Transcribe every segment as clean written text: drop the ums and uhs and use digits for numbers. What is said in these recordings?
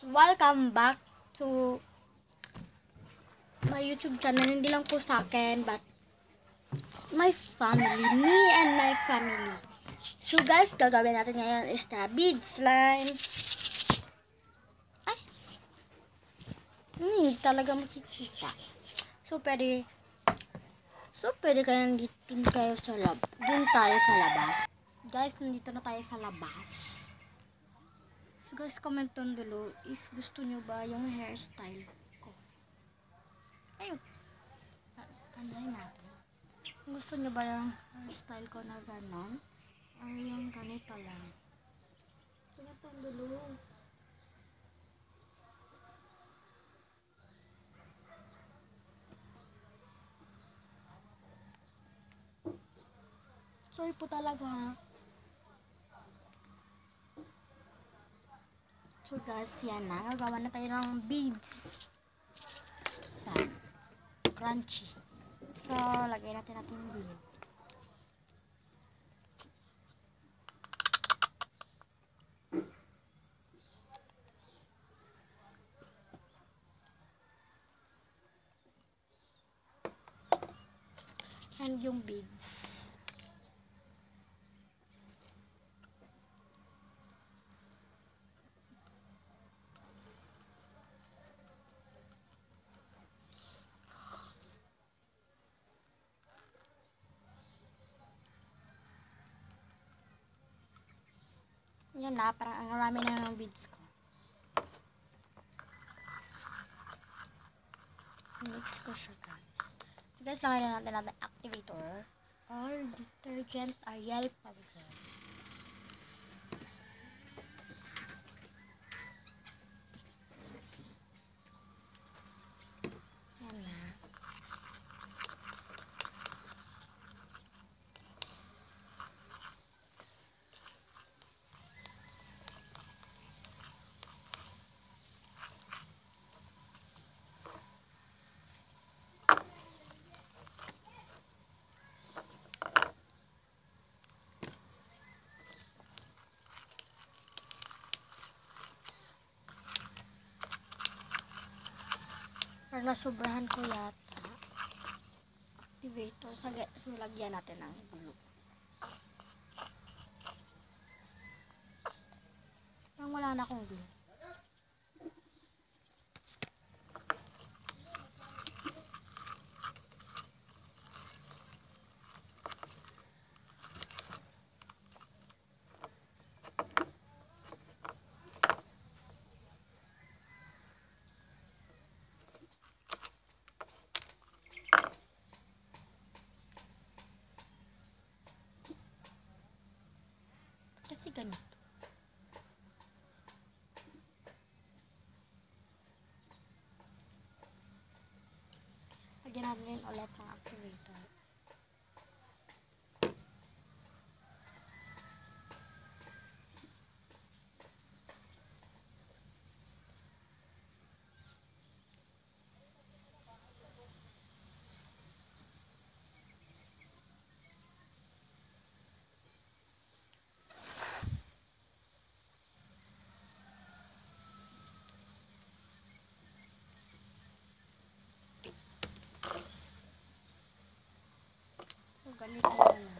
Welcome back to my YouTube channel. Hindi lang po sa akin, but my family. Me and my family. So guys, gagawin natin ngayon is the bead slime. Ay! Hindi talaga makikita. So, pwede kayong dun tayo sa labas. Guys, nandito na tayo sa labas. So guys, comment down below if gusto nyo ba yung hairstyle ko. Ayun. Tandahin natin. Kung gusto nyo ba yung hairstyle ko na ganon, or yung ganito lang. Comment down below. Sorry po talaga ha. So guys, yan na. Nagawa na tayo ng beads. Sa crunchy. So, lagay natin yung bead. And yung beads. Yan na, parang ang marami na ng beads ko. Mix ko siya guys. So guys, lagay na natin activator or detergent Ariel powder. Yan na. Parang nasubrahan ko yata. Activator. So lagyan natin ng glue. Parang wala na akong glue. Kasi ganito. Lagyan natin ulit ng activator. Ganito na lang.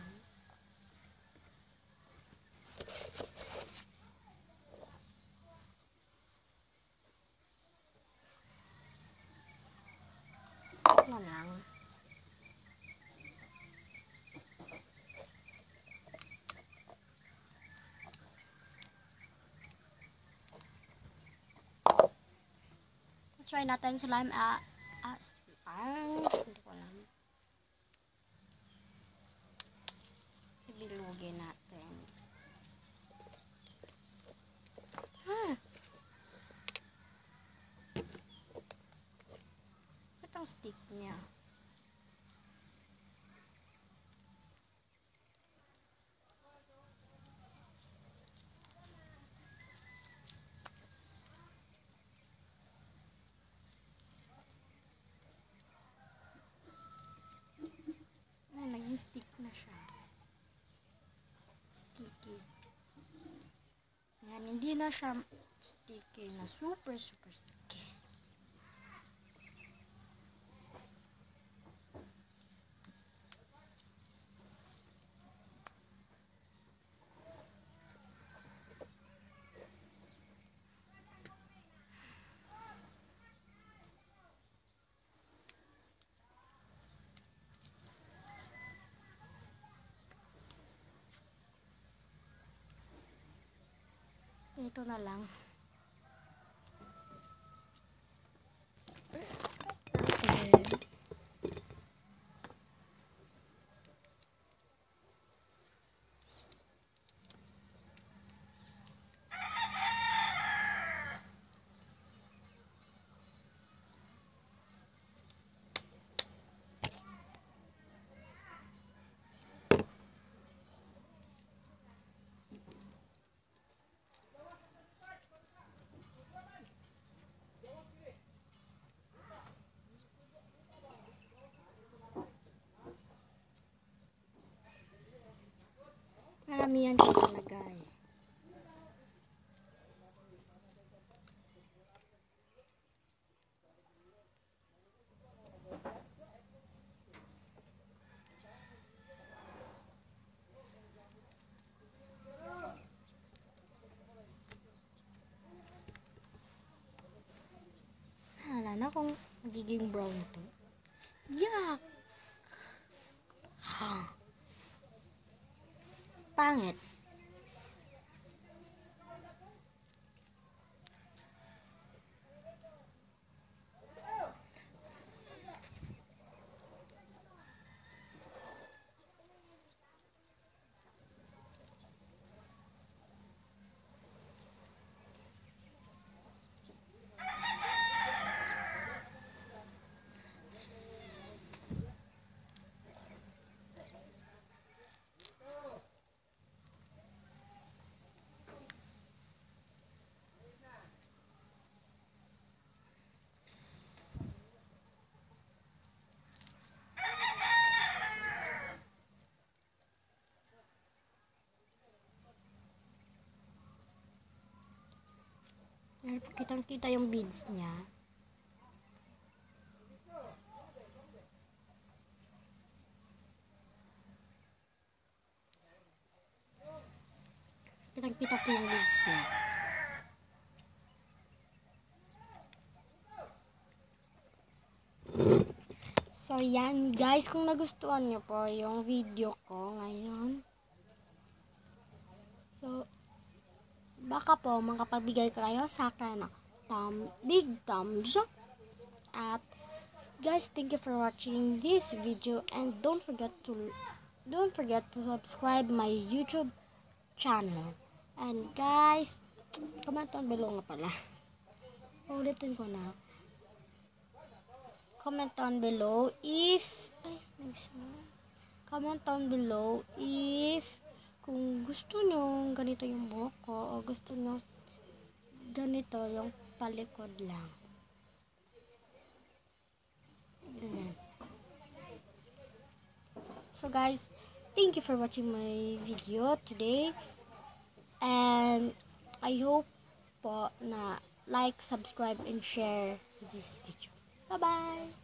Ito lang. Try natin slime. Hindi ko alam. Bilugin natin. Itong stick niya. Naging stick na siya. Sticky. Yan, hindi na siya Sticky na. Super sticky. Ito na lang. Okay. Maramihan ko nalagay. Hala na kung magiging brown to. Yuck! Ha! Pangit. Kitang-kita yung beads niya. Kitang-kita po yung beads niya. So, yan guys. Kung nagustuhan nyo po yung video ko ngayon. So, baka po makapagbigay kayo sa akin ng big thumbs up. At guys, thank you for watching this video, and don't forget to subscribe my YouTube channel. And guys, comment down below nga pala. Ulitin ko na. Comment down below if kung gusto nyo ganito yung buhok ko, o gusto nyo ganito yung palikod lang. Ganyan. So guys, thank you for watching my video today, and I hope po na like, subscribe, and share this video. Bye bye.